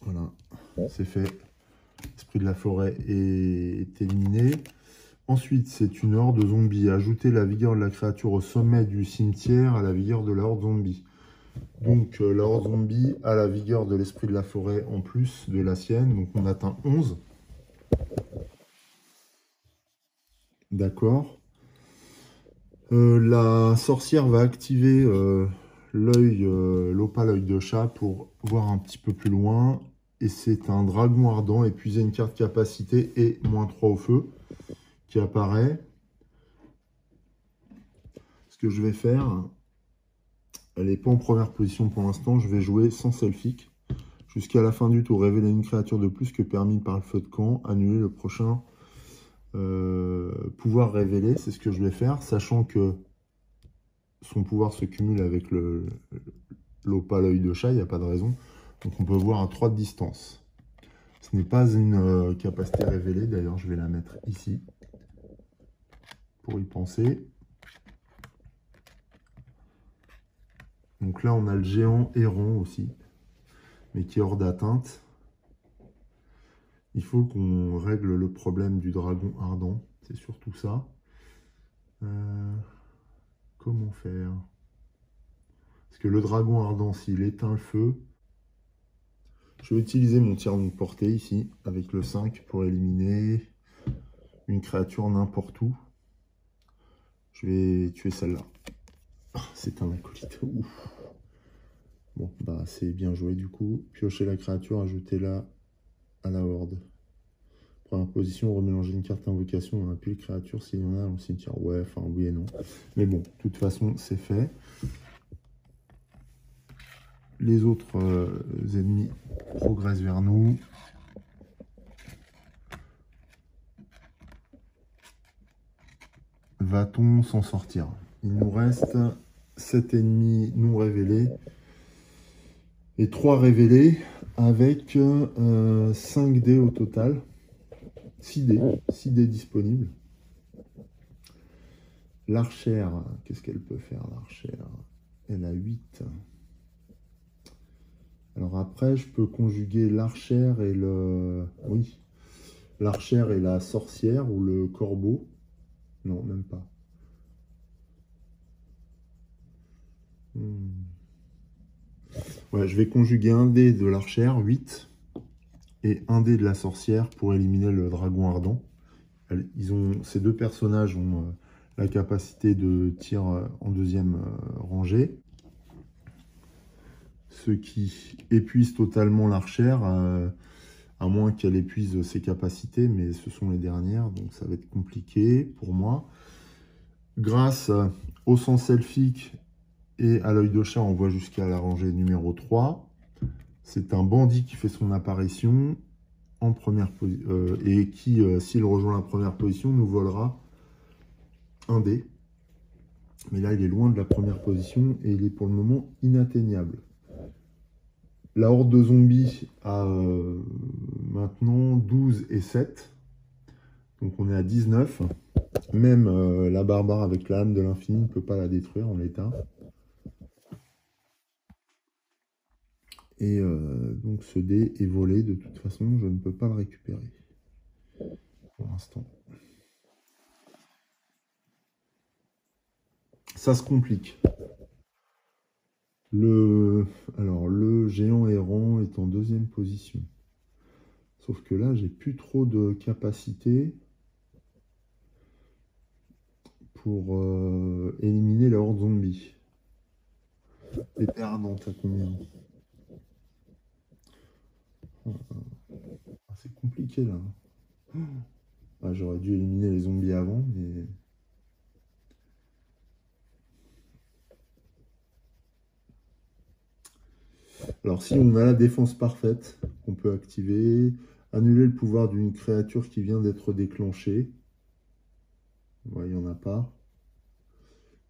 Voilà, c'est fait. Esprit de la forêt est éliminé. Ensuite, c'est une horde zombie. Ajoutez la vigueur de la créature au sommet du cimetière à la vigueur de la horde zombie. Donc, la horde zombie a la vigueur de l'esprit de la forêt en plus de la sienne. Donc, on atteint 11. D'accord. La sorcière va activer l'opale l'œil de chat pour voir un petit peu plus loin. Et c'est un dragon ardent, épuiser une carte capacité et -3 au feu qui apparaît. Ce que je vais faire, elle n'est pas en première position pour l'instant, je vais jouer sans selfique. Jusqu'à la fin du tour, révéler une créature de plus que permis par le feu de camp, annuler le prochain pouvoir révélé, c'est ce que je vais faire, sachant que son pouvoir se cumule avec l'opale l'œil de chat, il n'y a pas de raison. Donc on peut voir à 3 de distance. Ce n'est pas une capacité révélée, d'ailleurs je vais la mettre ici, pour y penser. Donc là on a le géant errant aussi, mais qui est hors d'atteinte. Il faut qu'on règle le problème du dragon ardent, c'est surtout ça. Comment faire? Parce que le dragon ardent, s'il éteint le feu, je vais utiliser mon tir longue portée ici, avec le 5, pour éliminer une créature n'importe où. Je vais tuer celle-là. C'est un acolyte. Ouf. Bon, bah c'est bien joué du coup. Piocher la créature, ajoutez-la à la horde. Première position, remélanger une carte invocation et un pile créature s'il y en a dans le cimetière. Ouais, enfin oui et non. Mais bon, de toute façon, c'est fait. Les autres ennemis progressent vers nous. Va-t-on s'en sortir? Il nous reste 7 ennemis non révélés. Et 3 révélés avec 5 dés au total. 6 dés disponibles. L'archère, qu'est-ce qu'elle peut faire, l'archère? Elle a 8. Alors après, je peux conjuguer l'archère et le... Oui. L'archère et la sorcière ou le corbeau. Non, même pas. Ouais, je vais conjuguer un dé de l'archère, 8, et un dé de la sorcière pour éliminer le dragon ardent. Ces deux personnages ont la capacité de tir en deuxième rangée. Ce qui épuise totalement l'archère, à moins qu'elle épuise ses capacités, mais ce sont les dernières, donc ça va être compliqué pour moi. Grâce au sens elfique et à l'œil de chat, on voit jusqu'à la rangée numéro 3. C'est un bandit qui fait son apparition en première position et qui, s'il rejoint la première position, nous volera un dé. Mais là, il est loin de la première position et il est pour le moment inatteignable. La horde de zombies a maintenant 12 et 7. Donc on est à 19. Même la barbare avec l'âme de l'infini ne peut pas la détruire en l'état. Et donc ce dé est volé. De toute façon, je ne peux pas le récupérer. Pour l'instant. Ça se complique. Alors, le géant errant est en deuxième position. Sauf que là, j'ai plus trop de capacité pour éliminer la horde zombie. Épée ardente à combien? C'est compliqué là. Ah, j'aurais dû éliminer les zombies avant, mais... Alors si on a la défense parfaite, on peut activer, annuler le pouvoir d'une créature qui vient d'être déclenchée. Ouais, il n'y en a pas.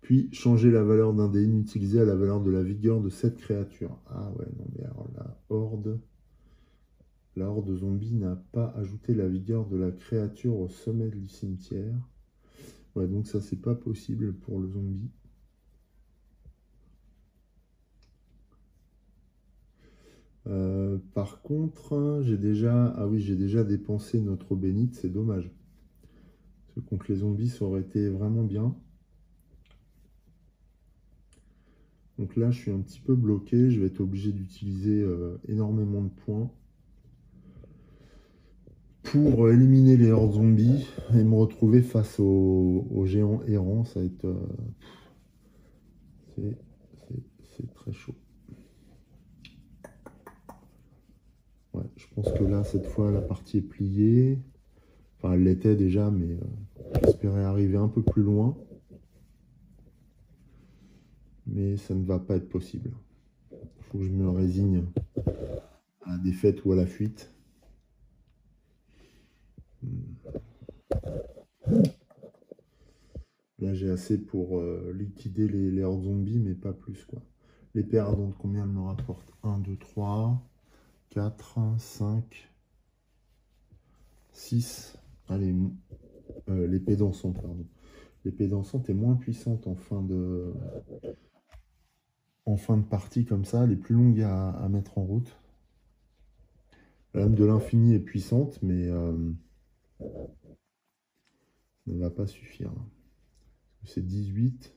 Puis changer la valeur d'un dé inutilisé à la valeur de la vigueur de cette créature. Ah ouais, non mais alors la horde zombie n'a pas ajouté la vigueur de la créature au sommet du cimetière. Ouais, donc ça c'est pas possible pour le zombie. Par contre, j'ai déjà dépensé notre eau bénite, c'est dommage. Parce que contre les zombies, ça aurait été vraiment bien. Donc là, je suis un petit peu bloqué. Je vais être obligé d'utiliser énormément de points pour éliminer les hordes zombies et me retrouver face aux géants errants. Ça va être... c'est très chaud. Ouais, je pense que là, cette fois, la partie est pliée. Enfin, elle l'était déjà, mais j'espérais arriver un peu plus loin. Mais ça ne va pas être possible. Il faut que je me résigne à la défaite ou à la fuite. Là, j'ai assez pour liquider les hordes zombies, mais pas plus, quoi. L'épée ardente, combien elle me rapporte? 1, 2, 3, 4, 5, 6. Allez, l'épée dansante, pardon. L'épée dansante est moins puissante en fin de partie comme ça. Elle est plus longue à mettre en route. La lame de l'infini est puissante, mais ça ne va pas suffire. C'est 18.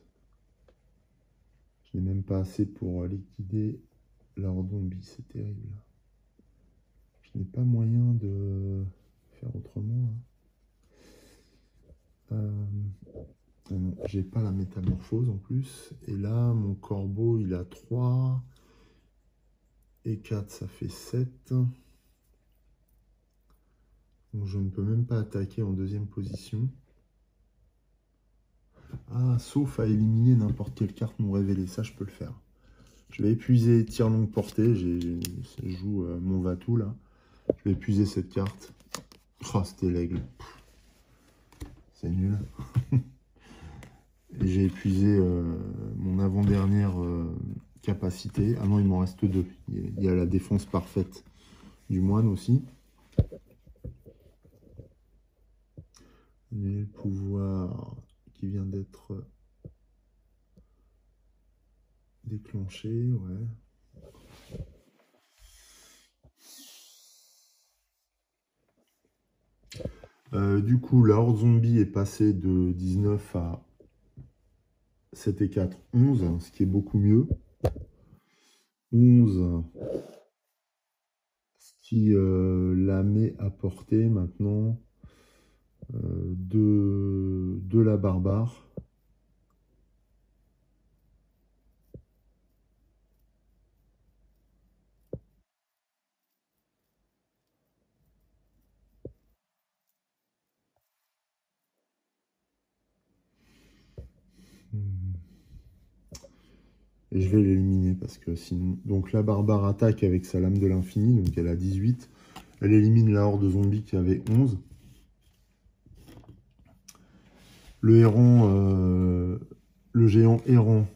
Je n'ai même pas assez pour liquider la horde zombie, c'est terrible. Je n'ai pas moyen de faire autrement. Non, j'ai pas la métamorphose en plus. Et là, mon corbeau, il a 3. Et 4, ça fait 7. Donc je ne peux même pas attaquer en deuxième position. Ah, sauf à éliminer n'importe quelle carte non révélée. Ça, je peux le faire. Je vais épuiser tir longue portée. Je joue mon Vatou, là. Je vais épuiser cette carte. Oh, c'était l'aigle. C'est nul. Et j'ai épuisé mon avant-dernière capacités. Ah non, il m'en reste 2. Il y a la défense parfaite du moine aussi. Et le pouvoir qui vient d'être déclenché, ouais. Du coup, la horde zombie est passée de 19 à 7 et 4, 11, ce qui est beaucoup mieux. 11, ce qui la met à portée maintenant de la barbare. Et je vais l'éliminer parce que sinon... Donc la barbare attaque avec sa lame de l'infini, donc elle a 18. Elle élimine la horde zombie qui avait 11. Le héron, le géant errant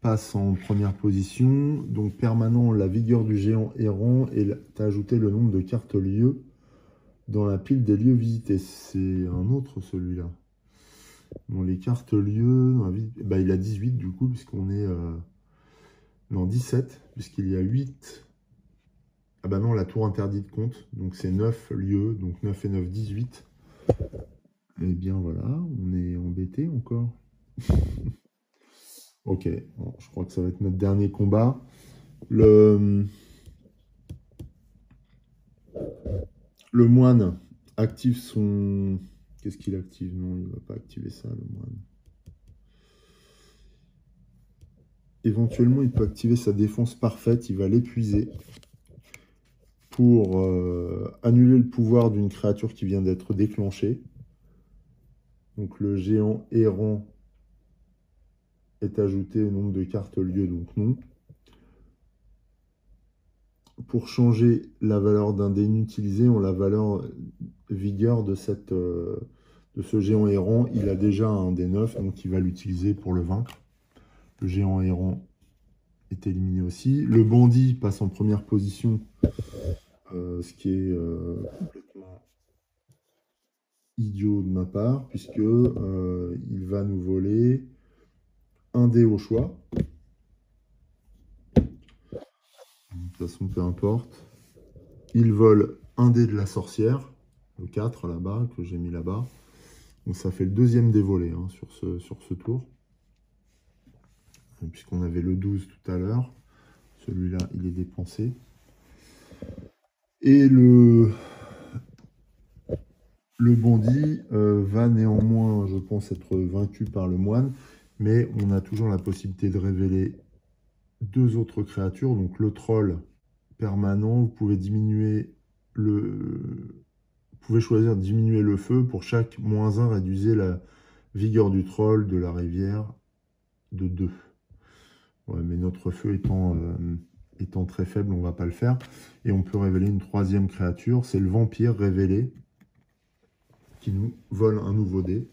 passe en première position. Donc permanent, la vigueur du géant errant, et tu as ajouté le nombre de cartes lieux dans la pile des lieux visités. C'est un autre celui-là. Bon, les cartes lieux, bah, il a 18 du coup, puisqu'on est... non, 17, puisqu'il y a 8. Ah bah non, la tour interdite compte, donc c'est 9 lieux, donc 9 et 9, 18. Eh bien voilà, on est embêté encore. Ok, bon, je crois que ça va être notre dernier combat. Le moine active son... Qu'est-ce qu'il active? Non, il ne va pas activer ça, le moine. Éventuellement, il peut activer sa défense parfaite. Il va l'épuiser pour annuler le pouvoir d'une créature qui vient d'être déclenchée. Donc le géant errant est ajouté au nombre de cartes lieu, donc non. Pour changer la valeur d'un dé inutilisé en la valeur vigueur de ce géant errant, il a déjà un dé 9, donc il va l'utiliser pour le vaincre. Le géant errant est éliminé aussi. Le bandit passe en première position, ce qui est complètement idiot de ma part, puisque il va nous voler un dé au choix. De toute façon, peu importe. Il vole un dé de la sorcière, le 4 là-bas, que j'ai mis là-bas. Donc ça fait le deuxième dé volé hein, sur ce tour. Puisqu'on avait le 12 tout à l'heure. Celui-là, il est dépensé. Et le bandit va néanmoins, je pense, être vaincu par le moine. Mais on a toujours la possibilité de révéler 2 autres créatures. Donc le troll permanent, vous pouvez diminuer Vous pouvez choisir de diminuer le feu. Pour chaque -1, réduisez la vigueur du troll, de la rivière, de 2. Ouais, mais notre feu étant très faible, on ne va pas le faire. Et on peut révéler une 3e créature. C'est le vampire révélé qui nous vole un nouveau dé.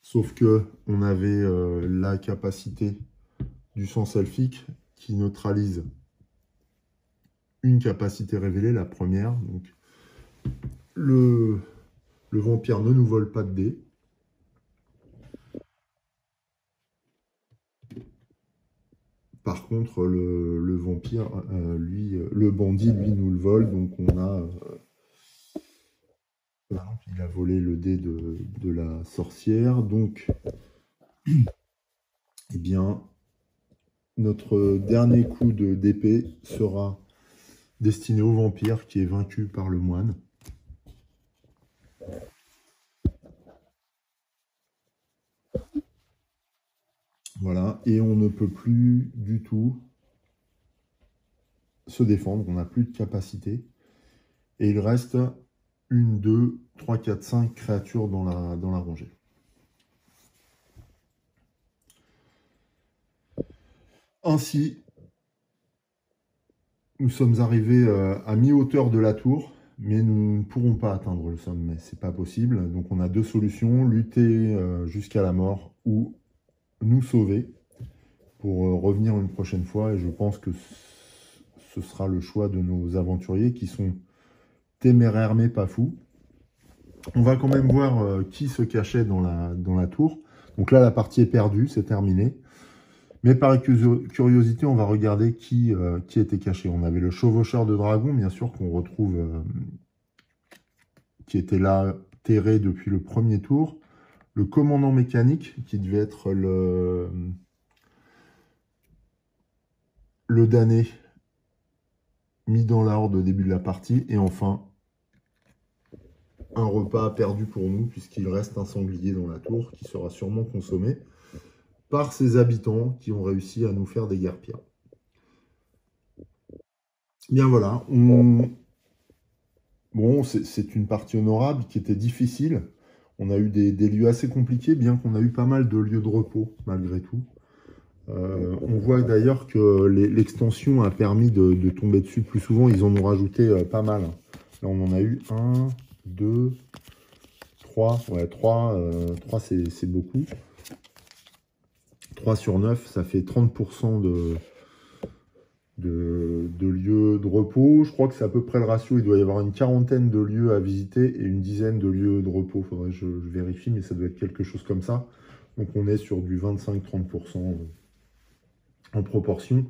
Sauf que on avait la capacité du sens elfique qui neutralise une capacité révélée, la première. Donc le vampire ne nous vole pas de dés. Par contre, le vampire, le bandit, lui, nous le vole. Donc on a... par exemple, il a volé le dé de la sorcière. Donc, eh bien, notre dernier coup d'épée sera destiné au vampire qui est vaincu par le moine. Voilà, et on ne peut plus du tout se défendre, on n'a plus de capacité. Et il reste 1, 2, 3, 4, 5 créatures dans la rangée. Ainsi, nous sommes arrivés à mi-hauteur de la tour, mais nous ne pourrons pas atteindre le sommet, c'est pas possible. Donc on a 2 solutions, lutter jusqu'à la mort ou nous sauver. pour revenir une prochaine fois. Et je pense que ce sera le choix de nos aventuriers qui sont téméraires mais pas fous. On va quand même voir qui se cachait dans la tour. Donc là, la partie est perdue, c'est terminé. Mais par curiosité, on va regarder qui était caché. On avait le chevaucheur de dragon, bien sûr, qu'on retrouve, qui était là, terré depuis le premier tour. Le commandant mécanique, qui devait être le damné, mis dans la horde au début de la partie. Et enfin, un repas perdu pour nous, puisqu'il reste un sanglier dans la tour, qui sera sûrement consommé par ses habitants qui ont réussi à nous faire des guerpillères. Bien voilà, bon, c'est une partie honorable qui était difficile. On a eu des lieux assez compliqués, bien qu'on a eu pas mal de lieux de repos, malgré tout. On voit d'ailleurs que l'extension a permis de tomber dessus plus souvent. Ils en ont rajouté pas mal. Là, on en a eu 1, 2, 3. Ouais, 3 c'est beaucoup. 3 sur 9, ça fait 30% de lieux de repos. Je crois que c'est à peu près le ratio. Il doit y avoir une quarantaine de lieux à visiter et une dizaine de lieux de repos. Faudrait que je vérifie, mais ça doit être quelque chose comme ça. Donc on est sur du 25-30% en proportion,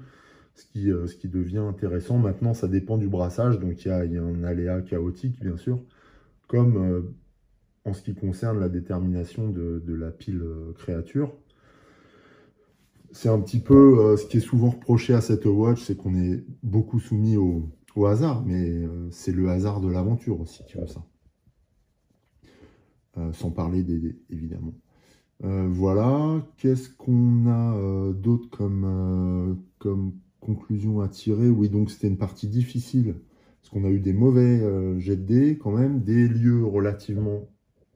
ce qui devient intéressant. Maintenant, ça dépend du brassage. Donc il y a un aléa chaotique, bien sûr, comme en ce qui concerne la détermination de la pile créature. C'est un petit peu ce qui est souvent reproché à cette Watch, c'est qu'on est beaucoup soumis au hasard, mais c'est le hasard de l'aventure aussi qui veut ça. Sans parler des dés, évidemment. Voilà, qu'est-ce qu'on a d'autre comme conclusion à tirer? Oui, donc c'était une partie difficile, parce qu'on a eu des mauvais jets de dés quand même, des lieux relativement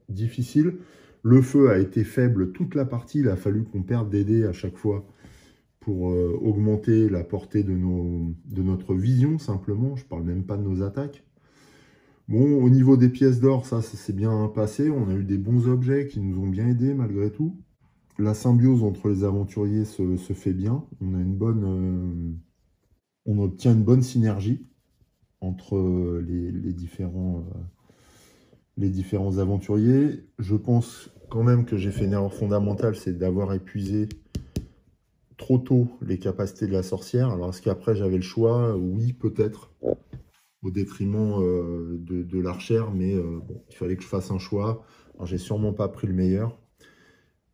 difficiles. Le feu a été faible toute la partie, il a fallu qu'on perde des dés à chaque fois pour augmenter la portée de notre vision, simplement. Je ne parle même pas de nos attaques. Bon, au niveau des pièces d'or, ça s'est bien passé. On a eu des bons objets qui nous ont bien aidés, malgré tout. La symbiose entre les aventuriers se fait bien. On a on obtient une bonne synergie entre les différents aventuriers. Je pense quand même que j'ai fait une erreur fondamentale, c'est d'avoir épuisé trop tôt les capacités de la sorcière. Alors, est-ce qu'après, j'avais le choix? Oui, peut-être, au détriment de l'archère, mais bon, il fallait que je fasse un choix. Alors, j'ai sûrement pas pris le meilleur.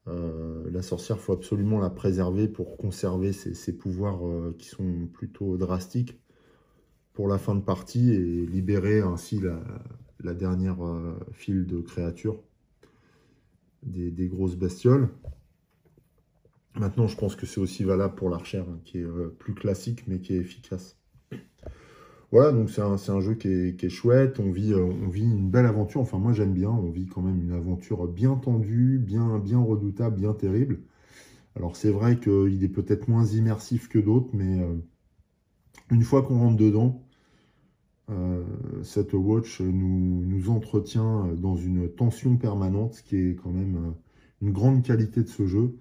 La sorcière, il faut absolument la préserver pour conserver ses pouvoirs qui sont plutôt drastiques pour la fin de partie et libérer ainsi la dernière file de créatures, des grosses bestioles. Maintenant, je pense que c'est aussi valable pour l'archère, hein, qui est plus classique, mais qui est efficace. Voilà, donc c'est un jeu qui est chouette. On vit une belle aventure. Enfin, moi, j'aime bien. On vit quand même une aventure bien tendue, bien redoutable, bien terrible. Alors, c'est vrai qu'il est peut-être moins immersif que d'autres, mais une fois qu'on rentre dedans, cette Watch nous entretient dans une tension permanente, ce qui est quand même une grande qualité de ce jeu.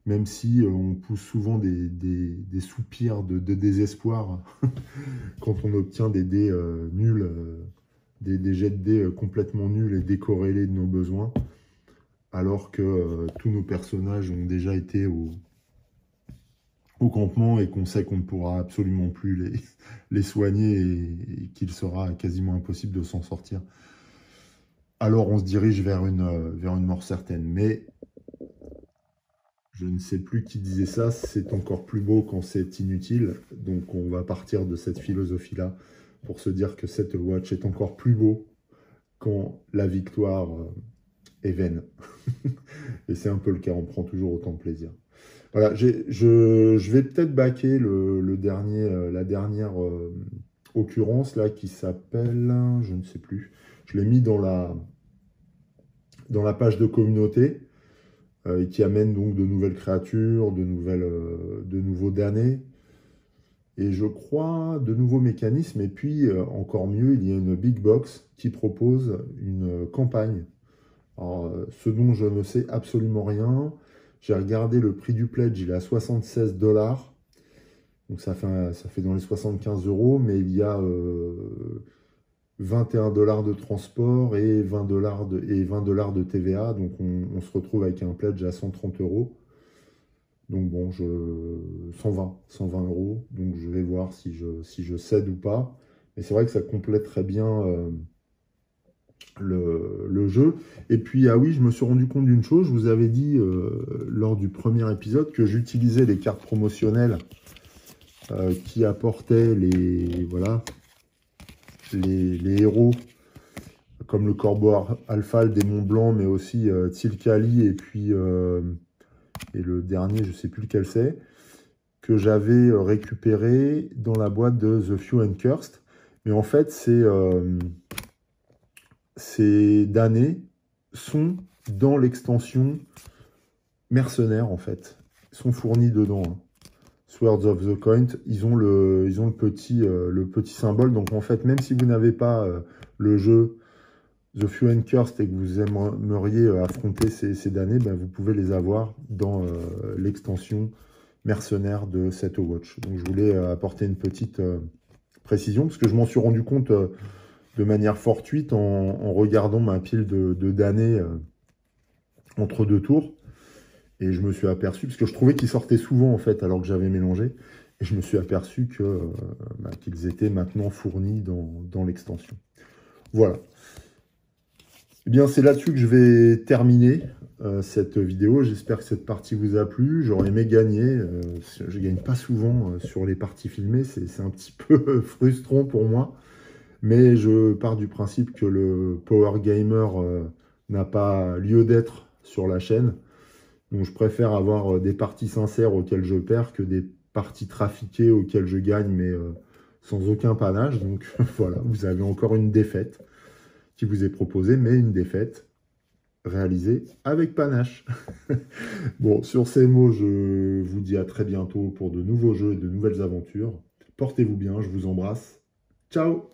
Même si on pousse souvent des soupirs de désespoir quand on obtient des dés nuls, des jets de dés complètement nuls et décorrélés de nos besoins, alors que tous nos personnages ont déjà été au campement et qu'on sait qu'on ne pourra absolument plus les soigner et qu'il sera quasiment impossible de s'en sortir. Alors on se dirige vers une mort certaine. Mais je ne sais plus qui disait ça, c'est encore plus beau quand c'est inutile. Donc on va partir de cette philosophie-là pour se dire que cette Watch est encore plus beau quand la victoire est vaine. Et c'est un peu le cas, on prend toujours autant de plaisir. Voilà, je vais peut-être baquer la dernière occurrence là qui s'appelle, je ne sais plus, je l'ai mis dans la page de communauté. Qui amène donc de nouvelles créatures, de nouveaux damnés, et je crois de nouveaux mécanismes. Et puis, encore mieux, il y a une big box qui propose une campagne. Alors, ce dont je ne sais absolument rien, J'ai regardé le prix du pledge, il est à 76 $. Donc ça fait dans les 75 €, mais il y a 21 $ de transport et 20 $ de TVA. Donc on se retrouve avec un pledge à 130 €. Donc bon, 120 €. Donc je vais voir si je cède ou pas. Mais c'est vrai que ça complète très bien le jeu. Et puis, ah oui, je me suis rendu compte d'une chose. Je vous avais dit lors du premier épisode que j'utilisais les cartes promotionnelles qui apportaient voilà, les héros comme le Corbeau Alpha, le Démon Blanc, mais aussi Tilkali et puis et le dernier, je ne sais plus lequel c'est, que j'avais récupéré dans la boîte de The Few and Cursed. Mais en fait, ces damnés sont dans l'extension mercenaire, en fait. Ils sont fournis dedans. Hein. Swords of the Coin, ils ont le petit symbole. Donc, en fait, même si vous n'avez pas le jeu The Few and Cursed et que vous aimeriez affronter ces damnés, ben, vous pouvez les avoir dans l'extension mercenaire de cette Watch. Donc, je voulais apporter une petite précision, parce que je m'en suis rendu compte de manière fortuite en regardant ma pile de damnés entre deux tours. Et je me suis aperçu, parce que je trouvais qu'ils sortaient souvent, en fait, alors que j'avais mélangé. Et je me suis aperçu qu'ils étaient maintenant fournis dans l'extension. Voilà. Eh bien, c'est là-dessus que je vais terminer cette vidéo. J'espère que cette partie vous a plu. J'aurais aimé gagner. Je ne gagne pas souvent sur les parties filmées. C'est un petit peu frustrant pour moi. Mais je pars du principe que le Power Gamer n'a pas lieu d'être sur la chaîne. Donc, je préfère avoir des parties sincères auxquelles je perds que des parties trafiquées auxquelles je gagne, mais sans aucun panache. Donc, voilà, vous avez encore une défaite qui vous est proposée, mais une défaite réalisée avec panache. Bon, sur ces mots, je vous dis à très bientôt pour de nouveaux jeux et de nouvelles aventures. Portez-vous bien, je vous embrasse. Ciao!